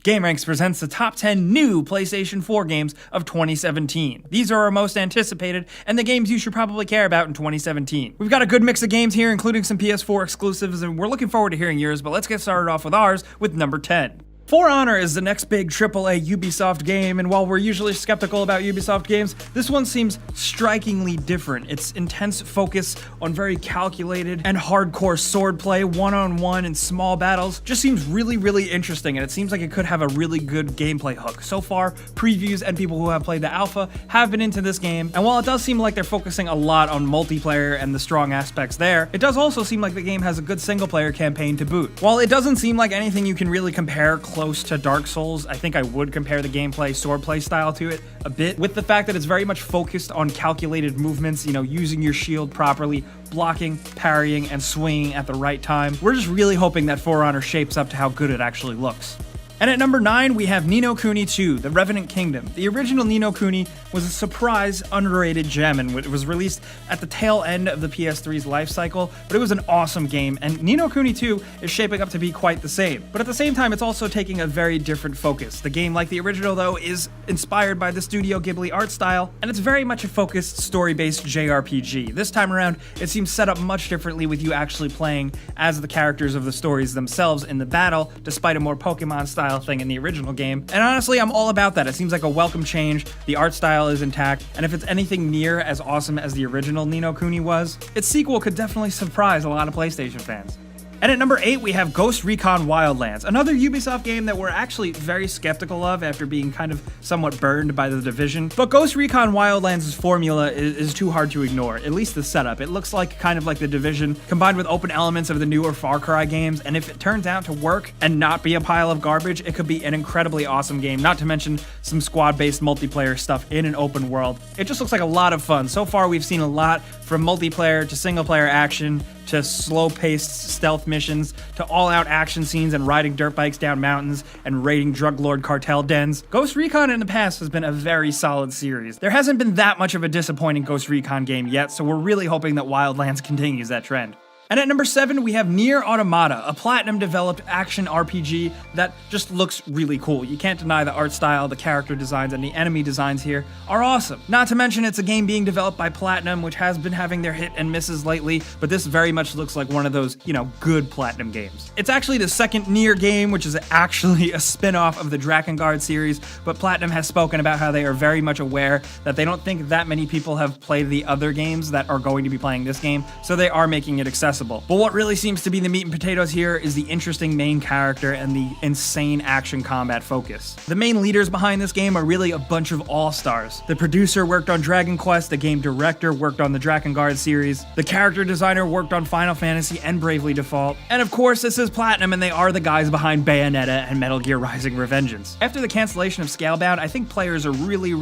GameRanks presents the top 10 new PlayStation 4 games of 2017. These are our most anticipated and the games you should probably care about in 2017. We've got a good mix of games here, including some PS4 exclusives, and we're looking forward to hearing yours, but let's get started off with ours with number 10. For Honor is the next big AAA Ubisoft game, and while we're usually skeptical about Ubisoft games, this one seems strikingly different. Its intense focus on very calculated and hardcore swordplay, one-on-one and small battles, just seems really interesting, and it seems like it could have a really good gameplay hook. So far, previews and people who have played the alpha have been into this game, and while it does seem like they're focusing a lot on multiplayer and the strong aspects there, it does also seem like the game has a good single-player campaign to boot. While it doesn't seem like anything you can really compare close to Dark Souls, I think I would compare the gameplay swordplay style to it a bit, with the fact that it's very much focused on calculated movements, using your shield properly, blocking, parrying, and swinging at the right time. We're just really hoping that For Honor shapes up to how good it actually looks. And at number 9, we have Ni no Kuni 2, The Revenant Kingdom. The original Ni no Kuni was a surprise, underrated gem, and it was released at the tail end of the PS3's life cycle, but it was an awesome game, and Ni no Kuni 2 is shaping up to be quite the same. But at the same time, it's also taking a very different focus. The game, like the original though, is inspired by the Studio Ghibli art style, and it's very much a focused, story-based JRPG. This time around, it seems set up much differently, with you actually playing as the characters of the stories themselves in the battle, despite a more Pokemon style thing in the original game. And honestly, I'm all about that. It seems like a welcome change. The art style is intact, and if it's anything near as awesome as the original Ni no Kuni was, its sequel could definitely surprise a lot of PlayStation fans. And at number 8, we have Ghost Recon Wildlands, another Ubisoft game that we're actually very skeptical of after being kind of somewhat burned by The Division. But Ghost Recon Wildlands' formula is too hard to ignore, at least the setup. It looks like kind of like The Division, combined with open elements of the newer Far Cry games, and if it turns out to work and not be a pile of garbage, it could be an incredibly awesome game, not to mention some squad-based multiplayer stuff in an open world. It just looks like a lot of fun. So far, we've seen a lot, from multiplayer to single-player action, to slow-paced stealth missions, to all-out action scenes and riding dirt bikes down mountains and raiding drug lord cartel dens. Ghost Recon in the past has been a very solid series. There hasn't been that much of a disappointing Ghost Recon game yet, so we're really hoping that Wildlands continues that trend. And at number 7, we have Nier Automata, a Platinum-developed action RPG that just looks really cool. You can't deny the art style, the character designs, and the enemy designs here are awesome. Not to mention it's a game being developed by Platinum, which has been having their hit and misses lately, but this very much looks like one of those, good Platinum games. It's actually the second Nier game, which is actually a spin-off of the Drakengard series, but Platinum has spoken about how they are very much aware that they don't think that many people have played the other games that are going to be playing this game, so they are making it accessible. But what really seems to be the meat and potatoes here is the interesting main character and the insane action combat focus. The main leaders behind this game are really a bunch of all-stars. The producer worked on Dragon Quest, the game director worked on the Drakengard series, the character designer worked on Final Fantasy and Bravely Default, and of course this is Platinum, and they are the guys behind Bayonetta and Metal Gear Rising: Revengeance. After the cancellation of Scalebound, I think players are really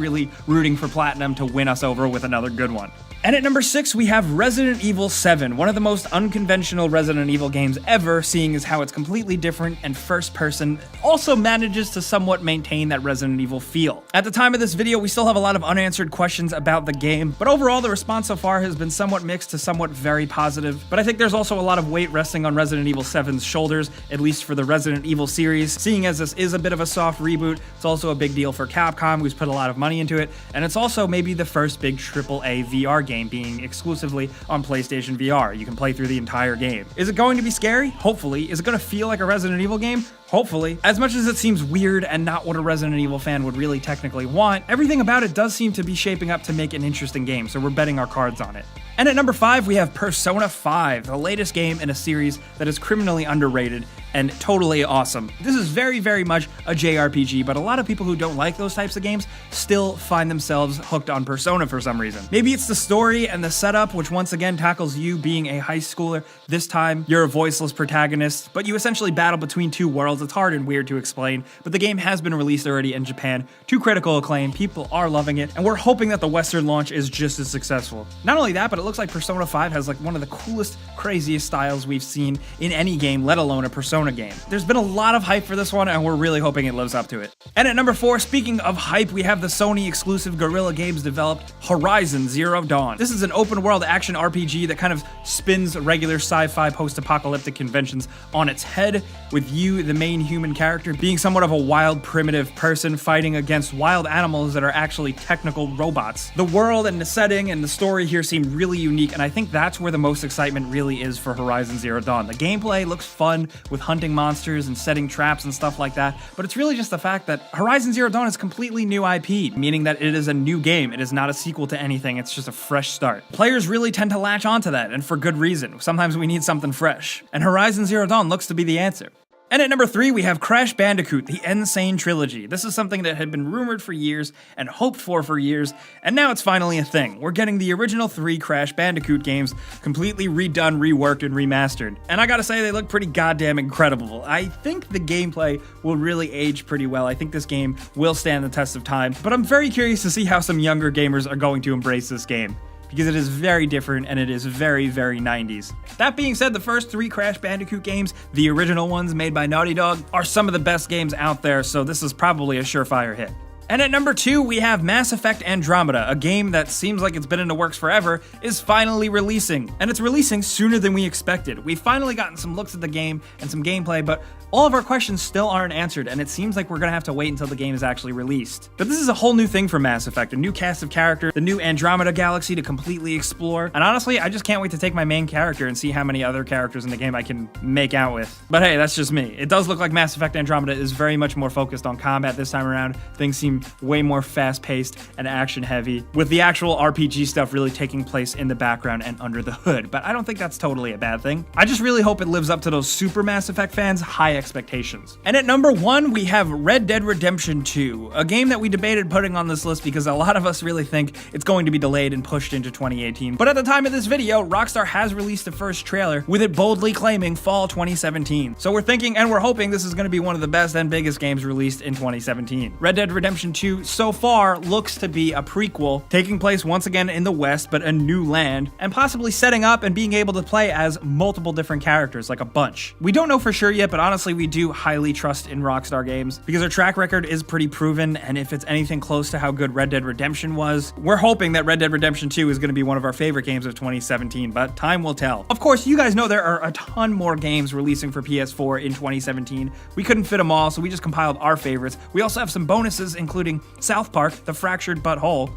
rooting for Platinum to win us over with another good one. And at number 6, we have Resident Evil 7, one of the most unconventional Resident Evil games ever, seeing as how it's completely different and first person, also manages to somewhat maintain that Resident Evil feel. At the time of this video, we still have a lot of unanswered questions about the game, but overall the response so far has been somewhat mixed to somewhat very positive. But I think there's also a lot of weight resting on Resident Evil 7's shoulders, at least for the Resident Evil series. Seeing as this is a bit of a soft reboot, it's also a big deal for Capcom, who's put a lot of money into it, and it's also maybe the first big AAA VR game being exclusively on PlayStation VR. You can play through the entire game. Is it going to be scary? Hopefully. Is it going to feel like a Resident Evil game? Hopefully. As much as it seems weird and not what a Resident Evil fan would really technically want, everything about it does seem to be shaping up to make an interesting game, so we're betting our cards on it. And at number 5, we have Persona 5, the latest game in a series that is criminally underrated and totally awesome. This is very much a JRPG, but a lot of people who don't like those types of games still find themselves hooked on Persona for some reason. Maybe it's the story and the setup, which once again tackles you being a high schooler. This time, you're a voiceless protagonist, but you essentially battle between two worlds. It's hard and weird to explain, but the game has been released already in Japan to critical acclaim. People are loving it, and we're hoping that the Western launch is just as successful. Not only that, but it looks like Persona 5 has like one of the coolest, craziest styles we've seen in any game, let alone a Persona Persona game. There's been a lot of hype for this one, and we're really hoping it lives up to it. And at number 4, speaking of hype, we have the Sony exclusive Guerrilla Games developed Horizon Zero Dawn. This is an open world action RPG that kind of spins regular sci-fi post-apocalyptic conventions on its head, with you, the main human character, being somewhat of a wild, primitive person fighting against wild animals that are actually technical robots. The world and the setting and the story here seem really unique, and I think that's where the most excitement really is for Horizon Zero Dawn. The gameplay looks fun with hunting monsters and setting traps and stuff like that, but it's really just the fact that Horizon Zero Dawn is completely new IP, meaning that it is a new game. It is not a sequel to anything, it's just a fresh start. Players really tend to latch onto that, and for good reason. Sometimes we need something fresh, and Horizon Zero Dawn looks to be the answer. And at number 3, we have Crash Bandicoot, the Insane Trilogy. This is something that had been rumored for years and hoped for years, and now it's finally a thing. We're getting the original 3 Crash Bandicoot games completely redone, reworked, and remastered. And I gotta say, they look pretty goddamn incredible. I think the gameplay will really age pretty well. I think this game will stand the test of time, but I'm very curious to see how some younger gamers are going to embrace this game, because it is very different and it is very, very 90s. That being said, the first 3 Crash Bandicoot games, the original ones made by Naughty Dog, are some of the best games out there, so this is probably a surefire hit. And at number 2, we have Mass Effect Andromeda, a game that seems like it's been in the works forever, is finally releasing. And it's releasing sooner than we expected. We've finally gotten some looks at the game and some gameplay, but all of our questions still aren't answered, and it seems like we're gonna have to wait until the game is actually released. But this is a whole new thing for Mass Effect, a new cast of characters, the new Andromeda galaxy to completely explore, and honestly, I just can't wait to take my main character and see how many other characters in the game I can make out with. But hey, that's just me. It does look like Mass Effect Andromeda is very much more focused on combat this time around. Things seem way more fast-paced and action-heavy, with the actual RPG stuff really taking place in the background and under the hood, but I don't think that's totally a bad thing. I just really hope it lives up to those super Mass Effect fans' high expectations. And at number 1, we have Red Dead Redemption 2, a game that we debated putting on this list because a lot of us really think it's going to be delayed and pushed into 2018. But at the time of this video, Rockstar has released the first trailer, with it boldly claiming fall 2017. So we're thinking and we're hoping this is going to be one of the best and biggest games released in 2017. Red Dead Redemption 2 so far looks to be a prequel, taking place once again in the West, but a new land, and possibly setting up and being able to play as multiple different characters, like a bunch. We don't know for sure yet, but honestly, we do highly trust in Rockstar Games because their track record is pretty proven, and if it's anything close to how good Red Dead Redemption was, we're hoping that Red Dead Redemption 2 is going to be one of our favorite games of 2017, but time will tell. Of course, you guys know there are a ton more games releasing for PS4 in 2017. We couldn't fit them all, so we just compiled our favorites. We also have some bonuses, including South Park, The Fractured But Whole.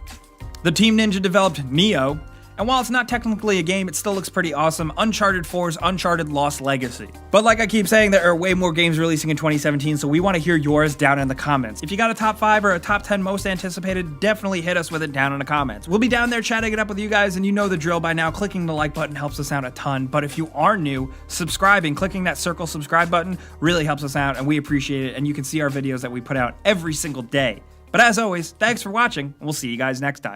The Team Ninja developed Neo, and while it's not technically a game, it still looks pretty awesome, Uncharted 4's Uncharted Lost Legacy. But like I keep saying, there are way more games releasing in 2017, so we want to hear yours down in the comments. If you got a top 5 or a top 10 most anticipated, definitely hit us with it down in the comments. We'll be down there chatting it up with you guys, and you know the drill by now. Clicking the like button helps us out a ton, but if you are new, subscribing, clicking that circle subscribe button really helps us out, and we appreciate it, and you can see our videos that we put out every single day. But as always, thanks for watching, and we'll see you guys next time.